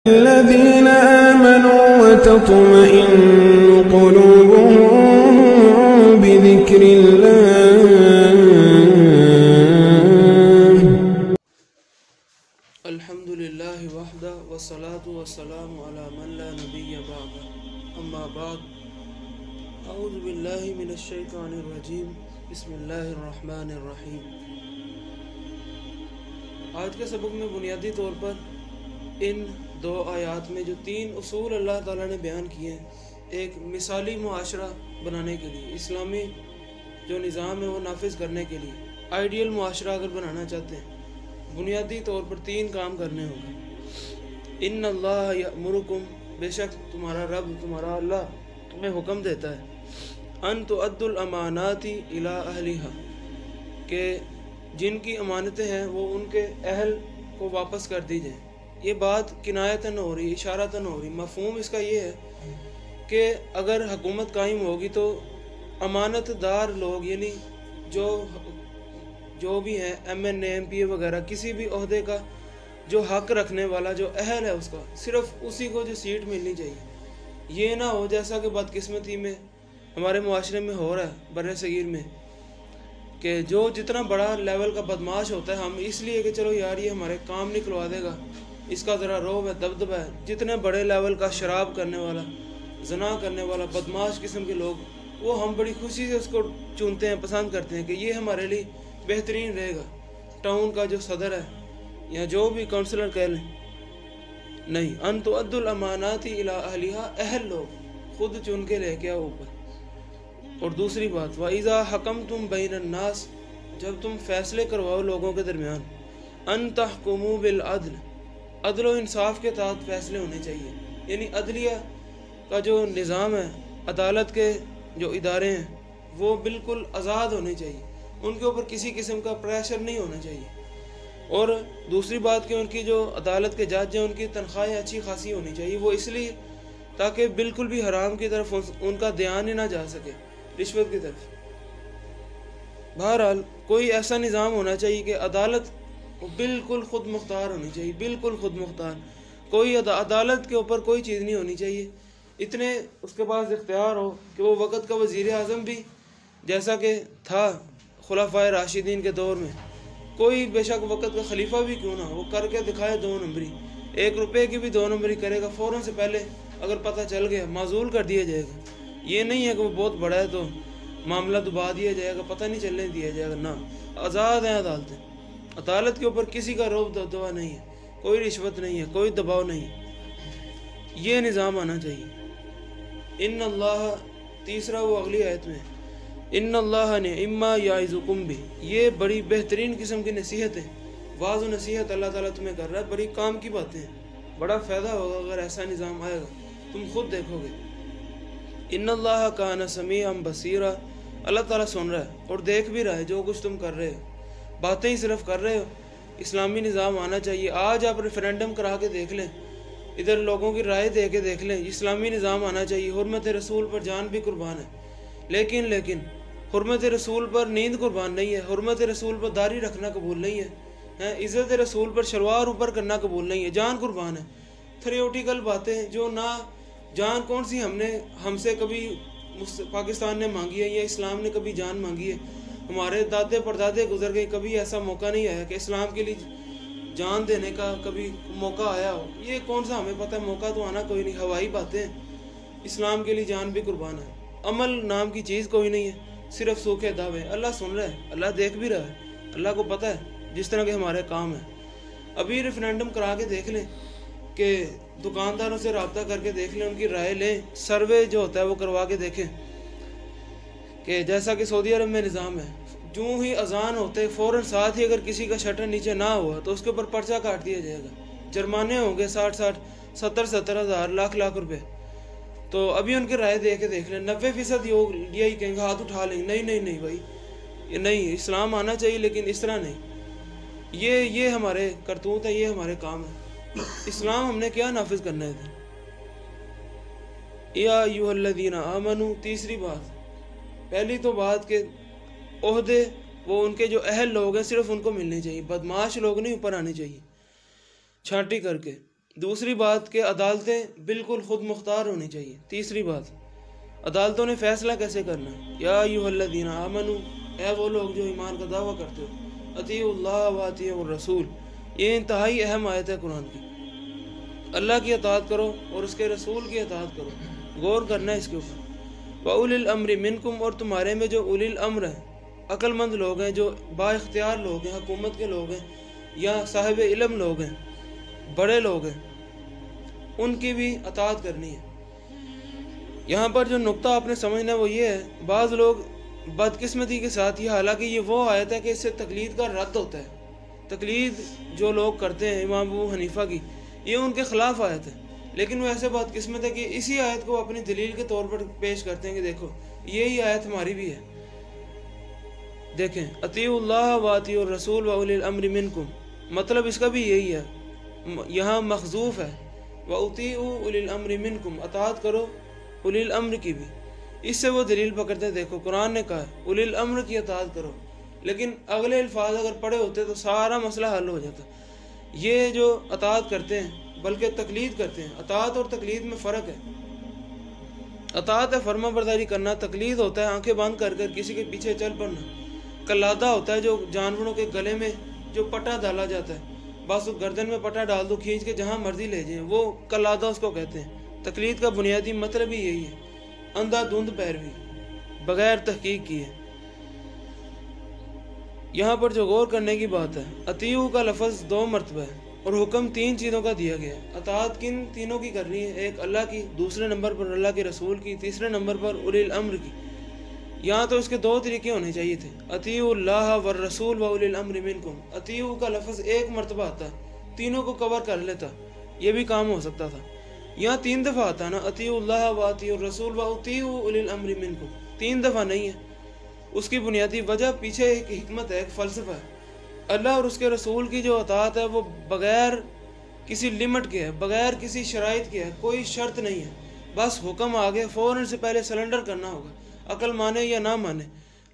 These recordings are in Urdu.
الذين آمنوا وتطمئن قلوبهم بذكر الله. الحمد لله وحده والصلاة والسلام على من لا نبي بعده اما بعد اعوذ باللہ من الشیطان الرجیم بسم اللہ الرحمن الرحیم. آج کے سبق میں بنیادی طور پر ان دو آیات میں جو تین اصول اللہ تعالیٰ نے بیان کیے ہیں، ایک مثالی معاشرہ بنانے کے لیے، اسلامی جو نظام ہے وہ نافذ کرنے کے لیے، آئیڈیل معاشرہ اگر بنانا چاہتے ہیں بنیادی طور پر تین کام کرنے ہوں گے. ان اللہ یأمرکم، بے شک تمہارا رب، تمہارا اللہ تمہیں حکم دیتا ہے، ان تؤدوا الامانات الی اہلھا، کہ جن کی امانتیں ہیں وہ ان کے اہل کو واپس کر دی جائیں. یہ بات کنایتاً ہو رہی، اشارتاً ہو رہی. مفہوم اس کا یہ ہے کہ اگر حکومت قائم ہوگی تو امانت دار لوگ، یعنی جو بھی ہیں ایم این اے، ایم پی اے وغیرہ، کسی بھی عہدے کا جو حق رکھنے والا، جو اہل ہے اس کا، صرف اسی کو جو سیٹ ملنی چاہیے. یہ نہ ہو جیسا کہ بدقسمتی میں ہمارے معاشرے میں ہو رہا ہے، بر صغیر میں، کہ جو جتنا بڑا لیول کا بدماش ہوتا ہے، ہم اس لیے کہ چلو یار یہ ہمارے کام نکلوا دے گا، اس کا ذرا روب ہے، دبدبہ ہے، جتنے بڑے لیول کا شراب کرنے والا، زنا کرنے والا، بدماش قسم کے لوگ، وہ ہم بڑی خوشی سے اس کو چنتے ہیں، پسند کرتے ہیں کہ یہ ہمارے لیے بہترین رہے گا. ٹاؤن کا جو صدر ہے یا جو بھی کونسلر کہہ لیں، نہیں، ان تؤدوا الامانات الی اہلھا، اہل لوگ خود چن کے لے کے آؤ اوپر. اور دوسری بات، وَإِذَا حَكَمْتُمْ بَيْنَ النَّاسِ، جب تم فیصلے کرواؤ لوگوں کے درمیان، ان تحکموا بالعدل، عدل و انصاف کے تحت فیصلے ہونے چاہیے. یعنی عدلیہ کا جو نظام ہے، عدالت کے جو ادارے ہیں وہ بالکل آزاد ہونے چاہیے، ان کے اوپر کسی قسم کا پریشر نہیں ہونا چاہیے. اور دوسری بات کہ ان کی جو عدالت کے جج ہیں ان کی تنخواہیں اچھی خاصی ہونی چاہیے. وہ اس لیے تاکہ بالکل بھی حرام کی طرف ان کا دھیان ہی نہ جا سکے، رشوت کی طرف. بہرحال کوئی ایسا نظام ہونا چاہیے کہ عدالت بالکل خود مختار ہونی چاہیے، بالکل خود مختار. کوئی عدالت کے اوپر کوئی چیز نہیں ہونی چاہیے. اتنے اس کے پاس اختیار ہو کہ وہ وقت کا وزیر اعظم بھی جیسا کہ تھا خلفائے راشدین کے دور میں، کوئی بے شک وقت کا خلیفہ بھی کیوں نہ ہو، وہ کر کے دکھائے 2 نمبری، 1 روپے کی بھی 2 نمبری کرے گا، فوراً سے پہلے اگر پتہ چل گیا معزول کر دیا جائے گا. یہ نہیں ہے کہ وہ بہت بڑا ہے تو معاملہ دبا دیا جائے گا، پتہ نہیں چلنے دیا جائے گا. نہ، آزاد ہیں عدالتیں، عدالت کے اوپر کسی کا روب دبدبا نہیں ہے، کوئی رشوت نہیں ہے، کوئی دباؤ نہیں ہے. یہ نظام آنا چاہیے. ان اللہ، تیسرا وہ اگلی آیت میں، ان اللہ نعما یعظکم بہ، یہ بڑی بہترین قسم کی نصیحت ہے، واعظ و نصیحت اللہ تعالیٰ تمہیں کر رہا ہے، بڑی کام کی باتیں ہیں. بڑا فائدہ ہوگا اگر ایسا نظام آئے گا، تم خود دیکھو گے. ان اللہ کان سمیعا بصیرا، اللہ تعالیٰ سن رہا ہے اور دیکھ بھی رہا ہے جو کچھ تم کر رہے ہو. باتیں ہی صرف کر رہے ہو. اسلامی نظام آنا چاہیے. آج آپ ریفرینڈم کرا کے دیکھ لیں، ادھر لوگوں کی رائے دے کے دیکھ لیں. اسلامی نظام آنا چاہیے. حرمت رسول پر جان بھی قربان ہے، لیکن حرمت رسول پر نیند قربان نہیں ہے، حرمت رسول پر داڑھی رکھنا قبول نہیں ہے، عزت رسول پر شلوار اوپر کرنا قبول نہیں ہے، جان قربان ہے. تھیوریٹیکل باتیں جو نہ جان کون سی ہم سے کبھی پاکستان نے مانگی ہے یا اسلام نے کبھی جان مانگی ہے. ہمارے دادے پردادے گزر گئے، کبھی ایسا موقع نہیں آیا کہ اسلام کے لیے جان دینے کا کبھی موقع آیا ہو. یہ کون سا ہمیں پتہ ہے، موقع تو آنا کوئی نہیں، ہوائی باتیں. اسلام کے لیے جان بھی قربان ہے. عمل نام کی چیز کوئی نہیں ہے، صرف سوکھے دعوے. اللہ سن رہا ہے، اللہ دیکھ بھی رہا ہے، اللہ کو پتہ ہے جس طرح کے ہمارے کام ہیں. ابھی ریفرینڈم کرا کے دیکھ لیں، کہ دکانداروں سے رابطہ کر کے دیکھ لیں، ان کی رائے لیں، سروے جو ہوتا ہے وہ کروا کے دیکھیں کہ جیسا کہ سعودی عرب میں نظام ہے، جو ہی اذان ہوتے فوراً ساتھ ہی اگر کسی کا شٹر نیچے نہ ہوا تو اس کے اوپر پرچہ کاٹ دیا جائے گا، جرمانے ہوں گے 60 70 ہزار، لاکھ روپے. تو ابھی ان کی رائے دے کے دیکھ لیں، 90% یہی کہیں گے، ہاتھ اٹھا لیں گے، نہیں بھائی یہ نہیں، اسلام آنا چاہیے لیکن اس طرح نہیں. یہ ہمارے کرتوت ہے، یہ ہمارے کام ہے. اسلام ہم نے کیا نافذ کرنا ہے تھا. یا ایھا الذین آمنوا، تیسری بات، پہلی تو بات کہ عہدے وہ ان کے جو اہل لوگ ہیں صرف ان کو ملنے چاہیے، بدماش لوگ نہیں اوپر آنے چاہیے چھانٹی کر کے. دوسری بات کہ عدالتیں بالکل خود مختار ہونی چاہیے. تیسری بات عدالتوں نے فیصلہ کیسے کرنا ہے. یا ایھا الذین آمنوا، اے وہ لوگ جو ایمان کا دعویٰ کرتے ہو، اطیعوا اللہ و اطیعوا الرسول. یہ انتہائی اہم آیت ہے قرآن کی. اللہ کی اطاعت کرو اور اس کے رسول کی اطاعت کرو. غور کرنا ہے اس کے اوپر. وَأُولِي الْأَمْرِ مِنْكُمْ، اور تمہارے میں جو اولی الامر ہیں، عقل مند لوگ ہیں، جو با اختیار لوگ ہیں، حکومت کے لوگ ہیں یا صاحب علم لوگ ہیں، بڑے لوگ ہیں، ان کی بھی اطاعت کرنی ہے. یہاں پر جو نقطہ آپ نے سمجھنا ہے وہ یہ ہے، بعض لوگ بدقسمتی کے ساتھ، یہ حالانکہ یہ وہ آیت ہے کہ اس سے تقلید کا رد ہوتا ہے. تقلید جو لوگ کرتے ہیں امام ابو حنیفہ کی، یہ ان کے خلاف آیت ہے، لیکن وہ ایسے بدقسمت ہے کہ اسی آیت کو اپنی دلیل کے طور پر پیش کرتے ہیں کہ دیکھو یہی آیت ہماری بھی ہے. دیکھیں، اطیعوا اللہ و اطیعوا الرسول و اولی الامر منکم، مطلب اس کا بھی یہی ہے. یہاں مخذوف ہے وَأُطِيعُوا أُولِي الْأَمْرِ مِنْكُمْ، اطاعت کرو اولی الامر کی بھی. اس سے وہ دلیل پکڑتے ہیں، دیکھو قرآن نے کہا ہے اولی الامر کی اطاعت کرو، لیکن اگلے الفاظ اگر پڑھے ہوتے تو سارا مسئلہ حل ہو جاتا. یہ جو اطاعت کرتے ہیں بلکہ تقلید کرتے ہیں. اطاعت اور تقلید میں فرق ہے. اطاعت ہے فرما برداری کرنا، تقلید ہوتا ہے آنکھیں بند کر کر کسی کے پیچھے چل پڑنا. قلادہ ہوتا ہے جو جانوروں کے گلے میں جو پٹا ڈالا جاتا ہے، بس گردن میں پٹا ڈال دو، کھینچ کے جہاں مرضی لے جائیں، وہ قلادہ اس کو کہتے ہیں. تقلید کا بنیادی مطلب ہی یہی ہے، اندھا دھند پیروی بغیر تحقیق کیے. یہاں پر جو غور کرنے کی بات ہے، اطیعوا کا لفظ 2 مرتبہ ہے اور حکم 3 چیزوں کا دیا گیا ہے. اطاعت کن تینوں کی کرنی ہے؟ ایک اللہ کی، دوسرے نمبر پر اللہ کے رسول کی، تیسرے نمبر پر اولی الامر کی. یہاں تو اس کے 2 طریقے ہونے چاہیے تھے، اطیعوا اللہ والرسول و اولی الامر منکم. اطیعوا کا لفظ 1 مرتبہ آتا ہے، تینوں کو کور کر لیتا، یہ بھی کام ہو سکتا تھا. یہاں 3 دفعہ آتا ہے نا، اطیعوا اللہ و اطیعوا الرسول و اطیعوا اولی الامر منکم. 3 دفعہ نہیں ہے. اس کی بنیادی وجہ پیچھے ایک حکمت ہے، ایک فلسفہ ہے. اللہ اور اس کے رسول کی جو اطاعت ہے وہ بغیر کسی لمٹ کے ہے، بغیر کسی شرائط کے ہے، کوئی شرط نہیں ہے. بس حکم آگے فوراً سے پہلے سلنڈر کرنا ہوگا، عقل مانے یا نہ مانے،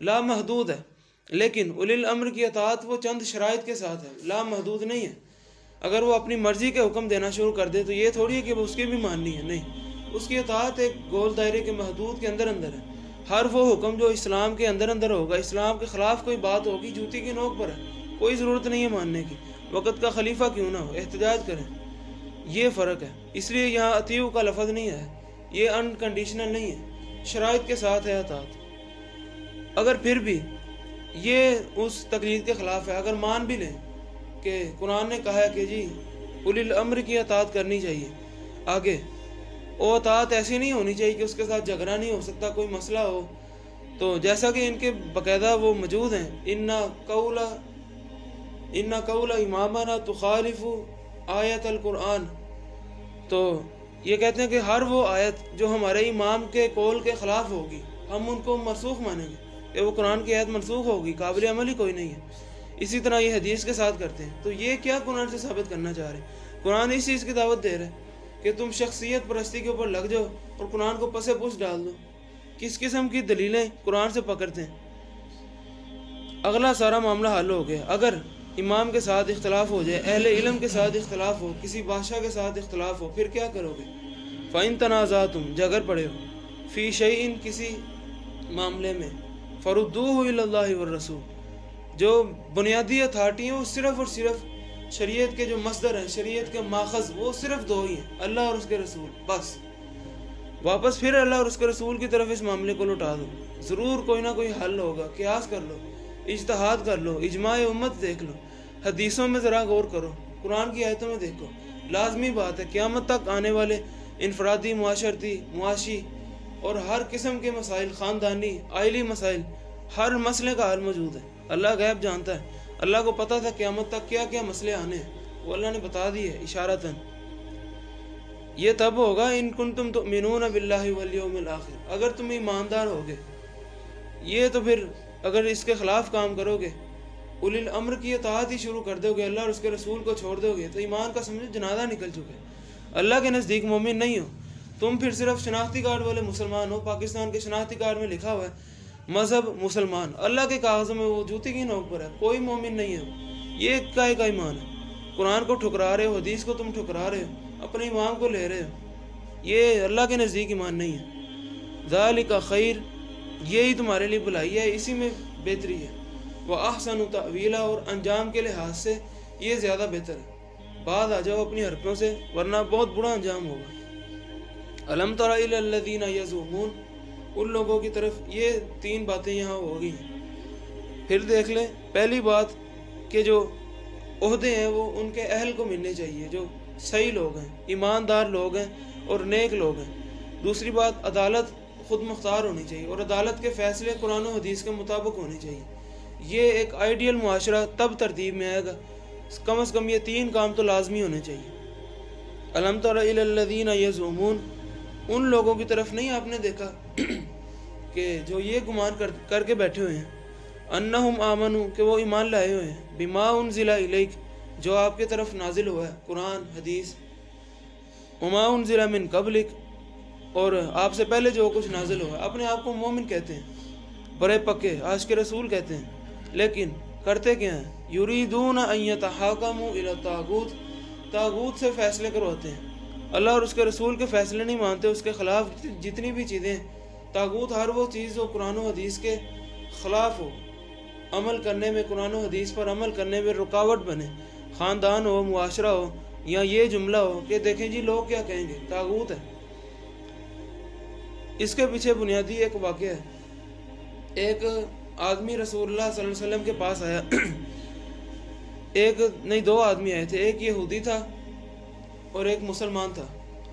لا محدود ہے. لیکن اولی الامر کی اطاعت وہ چند شرائط کے ساتھ ہے، لا محدود نہیں ہے. اگر وہ اپنی مرضی کے حکم دینا شروع کر دے تو یہ تھوڑی ہے کہ وہ اس کی بھی ماننی ہے، نہیں. اس کی اطاعت ایک گول دائرے کے محدود کے اندر ہے. ہر وہ حکم جو اسلام کے اندر ہوگا، اسلام کے خلاف کوئی بات ہوگی، جوتی کی نوک پر ہے، کوئی ضرورت نہیں ہے ماننے کی، وقت کا خلیفہ کیوں نہ ہو، احتجاج کریں. یہ فرق ہے. اس لیے یہاں اطیعوا کا لفظ نہیں ہے، یہ انکنڈیشنل نہیں ہے، شرائط کے ساتھ ہے اطاعت. اگر پھر بھی یہ اس تقلید کے خلاف ہے، اگر مان بھی لیں کہ قرآن نے کہا ہے کہ جی اولی الامر کی اطاعت کرنی چاہیے، آگے وہ اطاعت ایسی نہیں ہونی چاہیے کہ اس کے ساتھ جھگڑا نہیں ہو سکتا، کوئی مسئلہ ہو تو جیسا کہ ان کے باقاعدہ وہ موجود ہیں، ان قول امامنا تخالف آیت القرآن. تو یہ کہتے ہیں کہ ہر وہ آیت جو ہمارے امام کے قول کے خلاف ہوگی ہم ان کو منسوخ مانیں گے، کہ وہ قرآن کی آیت منسوخ ہوگی، قابل عمل ہی کوئی نہیں ہے. اسی طرح یہ حدیث کے ساتھ کرتے ہیں. تو یہ کیا قرآن سے ثابت کرنا چاہ رہے ہیں؟ قرآن اس چیز کی دعوت دے رہے ہیں کہ تم شخصیت پرستی کے اوپر لگ جاؤ اور قرآن کو پس پش ڈال دو. کس قسم کی دلیلیں قرآن سے پکڑتے ہیں؟ اگلا سارا معاملہ حل ہو گیا. اگر امام کے ساتھ اختلاف ہو جائے، اہل علم کے ساتھ اختلاف ہو، کسی بادشاہ کے ساتھ اختلاف ہو، پھر کیا کرو گے؟ فَإِن تَنَازَعْتُمْ، جگر پڑے ہو، فی شیء، کسی معاملے میں، فَرُدُّوهُ إِلَى اللَّهِ وَالرَّسُولِ، جو بنیادی اتھارٹی ہیں وہ صرف اور صرف شریعت کے جو مصدر ہیں، شریعت کے ماخذ، وہ صرف 2 ہی ہیں، اللہ اور اس کے رسول. بس واپس پھر اللہ اور اس کے رسول کی طرف اس معاملے کو لوٹا دو. ضرور کوئی نہ کوئی حل ہوگا. قیاس کر لو، اجتہاد کر لو، اجماع امت دیکھ لو، حدیثوں میں ذرا غور کرو، قرآن کی آیتوں میں دیکھو. لازمی بات ہے قیامت تک آنے والے انفرادی، معاشرتی، معاشی اور ہر قسم کے مسائل، خاندانی، عائلی مسائل، ہر مسئلے کا حل موجود ہے. اللہ غیب جانتا ہے. اللہ کو پتہ تھا قیامت تک کیا کیا مسئلے آنے ہیں، وہ اللہ نے بتا دی ہے اشارتاً. یہ تب ہوگا ان کنتم تؤمنون باللہ والیوم الآخر، اگر تم ایماندار ہوگے. یہ تو پھر اگر اس کے خلاف کام کرو گے، اولی الامر کی اطاعت ہی شروع کر دو گے، اللہ اور اس کے رسول کو چھوڑ دو گے، تو ایمان کا سمجھو جنازہ نکل چکے. اللہ کے نزدیک مومن نہیں ہو تم، پھر صرف شناختی کارڈ والے مسلمان ہو. پاکستان کے شناختی کارڈ میں لکھا ہوا ہے مذہب مسلمان، اللہ کے کاغذوں میں وہ جوتی کی نوک پر ہے، کوئی مومن نہیں ہے. یہ کائے کا ایمان ہے؟ قرآن کو ٹھکرا رہے ہو، حدیث کو تم ٹھکرا رہے ہو، اپنے امام کو لے رہے ہو، یہ اللہ کے نزدیک ایمان نہیں ہے۔ ذالک خیر، یہی تمہارے لیے بھلائی ہے، اسی میں بہتری ہے۔ وَأَحْسَنُ تَأْوِيلًا، اور انجام کے لحاظ سے یہ زیادہ بہتر ہے۔ بعد آ جاؤ اپنی حرکتوں سے ورنہ بہت برا انجام ہوگا۔ أَلَمْ تَرَ إِلَى الَّذِينَ يَزْعُمُونَ، ان لوگوں کی طرف یہ 3 باتیں یہاں ہو گئی ہیں۔ پھر دیکھ لیں، پہلی بات کہ جو عہدے ہیں وہ ان کے اہل کو ملنے چاہیے، جو صحیح لوگ ہیں، ایماندار لوگ ہیں اور نیک لوگ ہیں۔ دوسری بات، عدالت خود مختار ہونی چاہیے اور عدالت کے فیصلے قرآن و حدیث کے مطابق ہونے چاہیے۔ یہ ایک آئیڈیل معاشرہ تب ترتیب میں آئے گا، کم از کم یہ 3 کام تو لازمی ہونے چاہیے۔ أَلَمْ تَرَ إِلَى الَّذِينَ يَزْعُمُونَ، ان لوگوں کی طرف نہیں آپ نے دیکھا کہ جو یہ گمان کر کے بیٹھے ہوئے ہیں، أَنَّهُمْ آمَنُوا، کہ وہ ایمان لائے ہوئے ہیں، بِمَا أُنزِلَ إِلَيْكَ، جو آپ کی طرف نازل ہوا ہے، قرآن حدیث، وَمَا أُنزِلَ مِن قَبْلِكَ، اور آپ سے پہلے جو کچھ نازل ہوا ہے۔ اپنے آپ کو مومن کہتے ہیں، بڑے پکے عاشق رسول کہتے ہیں، لیکن کرتے کیا ہیں؟ یریدون ان یتحاکموا الی الطاغوت، طاغوت سے فیصلے کرواتے ہیں۔ اللہ اور اس کے رسول کے فیصلے نہیں مانتے، اس کے خلاف جتنی بھی چیزیں، طاغوت ہر وہ چیز جو قرآن و حدیث کے خلاف ہو، عمل کرنے میں، قرآن و حدیث پر عمل کرنے میں رکاوٹ بنے، خاندان ہو، معاشرہ ہو، یا یہ جملہ ہو کہ دیکھیں جی لوگ کیا کہیں گے، طاغوت ہے۔ اس کے پیچھے بنیادی ایک واقعہ ہے۔ ایک آدمی رسول اللہ صلی اللہ علیہ وسلم کے پاس آیا، ایک نہیں 2 آدمی آئے تھے، ایک یہودی تھا اور ایک مسلمان تھا۔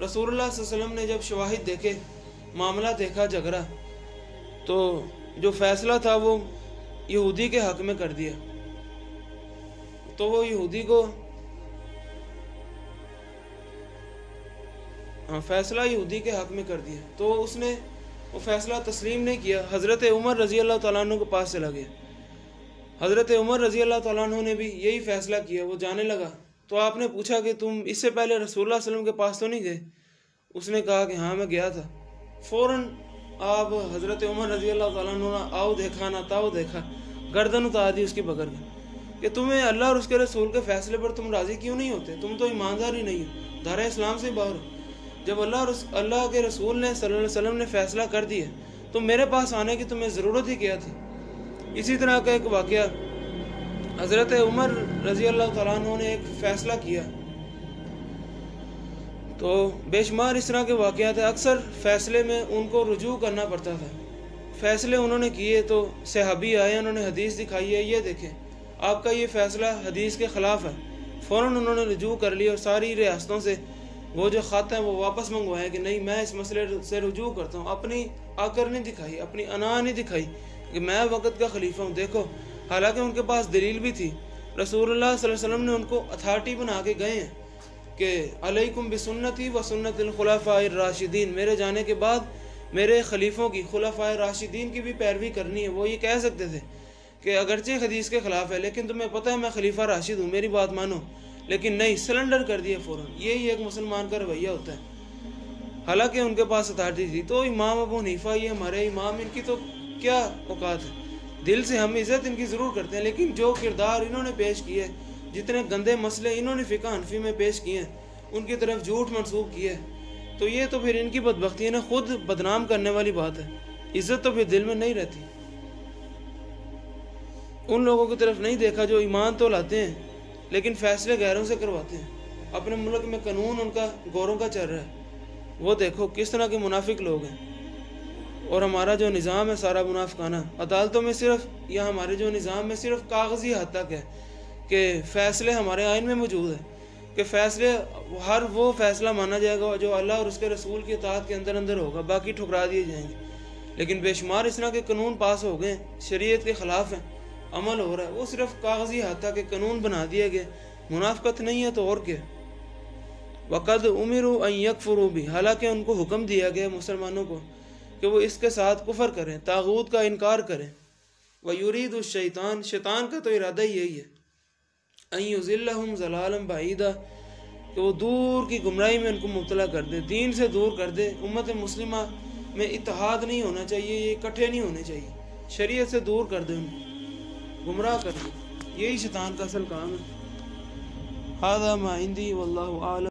رسول اللہ صلی اللہ علیہ وسلم نے جب شواہد دیکھے، معاملہ دیکھا، جھگڑا، تو جو فیصلہ تھا وہ یہودی کے حق میں کر دیا۔ تو وہ یہودی کو فیصلہ یہودی کے حق میں کر دیا، تو اس نے وہ فیصلہ تسلیم نہیں کیا۔ حضرت عمر رضی اللہ تعالیٰ عنہ کے پاس چلا گیا۔ حضرت عمر رضی اللہ تعالیٰ عنہ نے بھی یہی فیصلہ کیا، وہ جانے لگا تو آپ نے پوچھا کہ تم اس سے پہلے رسول اللہ صلی اللہ علیہ وسلم کے پاس تو نہیں گئے؟ اس نے کہا کہ ہاں میں گیا تھا۔ فوراً آپ حضرت عمر رضی اللہ تعالیٰ عنہ نے آؤ دیکھا نہ تاؤ دیکھا، گردن اتار دی اس کی پکڑ کے، کہ تمہیں اللہ اور اس کے رسول کے فیصلے پر تم راضی کیوں نہیں ہوتے؟ تم تو ایماندار ہی نہیں ہو، دھارے اسلام سے باہر ہو۔ جب اللہ کے رسول نے صلی اللہ علیہ وسلم نے فیصلہ کر دیا تو میرے پاس آنے کی تمہیں ضرورت ہی کیا تھی؟ اسی طرح کا ایک واقعہ، حضرت عمر رضی اللہ تعالیٰ عنہ نے ایک فیصلہ کیا، تو بے شمار اس طرح کے واقعات ہیں۔ اکثر فیصلے میں ان کو رجوع کرنا پڑتا تھا۔ فیصلے انہوں نے کیے تو صحابی آئے، انہوں نے حدیث دکھائی ہے، یہ دیکھیں آپ کا یہ فیصلہ حدیث کے خلاف ہے۔ فوراً انہوں نے رجوع کر لی اور ساری ریاستوں سے وہ جو خط ہیں وہ واپس منگوائے کہ نہیں میں اس مسئلے سے رجوع کرتا ہوں۔ اپنی آکر نہیں دکھائی، اپنی انا نہیں دکھائی کہ میں وقت کا خلیفہ ہوں۔ دیکھو، حالانکہ ان کے پاس دلیل بھی تھی، رسول اللہ صلی اللہ علیہ وسلم نے ان کو اتھارٹی بنا کے گئے ہیں کہ علیکم بسنتی و سنت الخلفاء الراشدین، میرے جانے کے بعد میرے خلیفوں کی، خلفاء راشدین کی بھی پیروی کرنی ہے۔ وہ یہ کہہ سکتے تھے کہ اگرچہ حدیث کے خلاف ہے لیکن تمہیں پتہ ہے میں خلیفہ راشد ہوں، میری بات مانو، لیکن نہیں، سلنڈر کر دیا فوراً۔ یہی ایک مسلمان کا رویہ ہوتا ہے، حالانکہ ان کے پاس اتھارٹی تھی۔ تو امام ابو حنیفہ یہ ہمارے امام، ان کی تو کیا اوقات ہے؟ دل سے ہم عزت ان کی ضرور کرتے ہیں، لیکن جو کردار انہوں نے پیش کیے، جتنے گندے مسئلے انہوں نے فقہ حنفی میں پیش کیے ہیں، ان کی طرف جھوٹ منسوب کیا ہے، تو یہ تو پھر ان کی بدبختی ہے نا، خود بدنام کرنے والی بات ہے۔ عزت تو پھر دل میں نہیں رہتی۔ ان لوگوں کی طرف نہیں دیکھا جو ایمان تو لاتے ہیں لیکن فیصلے غیروں سے کرواتے ہیں۔ اپنے ملک میں قانون ان کا گوروں کا چل رہا ہے، وہ دیکھو کس طرح کے منافق لوگ ہیں۔ اور ہمارا جو نظام ہے سارا منافقانہ، عدالتوں میں صرف، یا ہمارے جو نظام میں صرف کاغذی حد تک ہے کہ فیصلے ہمارے آئین میں موجود ہے کہ فیصلے، ہر وہ فیصلہ مانا جائے گا جو اللہ اور اس کے رسول کی اطاعت کے اندر ہوگا، باقی ٹھکرا دیے جائیں گے۔ لیکن بے شمار اس طرح کے قانون پاس ہو گئے، شریعت کے خلاف ہیں، عمل ہو رہا ہے، وہ صرف کاغذی حد تک کہ قانون بنا دیے گئے، منافقت نہیں ہے تو اور کیا۔ وَقَدْ أُمِرُوا أَن يَكْفُرُوا بِهِ، حالانکہ ان کو حکم دیا گیا مسلمانوں کو کہ وہ اس کے ساتھ کفر کریں، طاغوت کا انکار کریں۔ وَيُرِيدُ الشَّيْطَانُ، شیطان کا تو ارادہ یہی ہے، أَن يُضِلَّهُمْ ضَلَالًا بَعِيدًا، کہ وہ دور کی گمراہی میں ان کو مبتلا کر دے، دین سے دور کر دے۔ امت مسلمہ میں اتحاد نہیں ہونا چاہیے، یہ اکٹھے نہیں ہونے چاہیے، شریعت سے دور کر دے، ان کو گمراہ کر دے، یہی شیطان کا اصل کام ہے۔ هذا ما عندي والله أعلم۔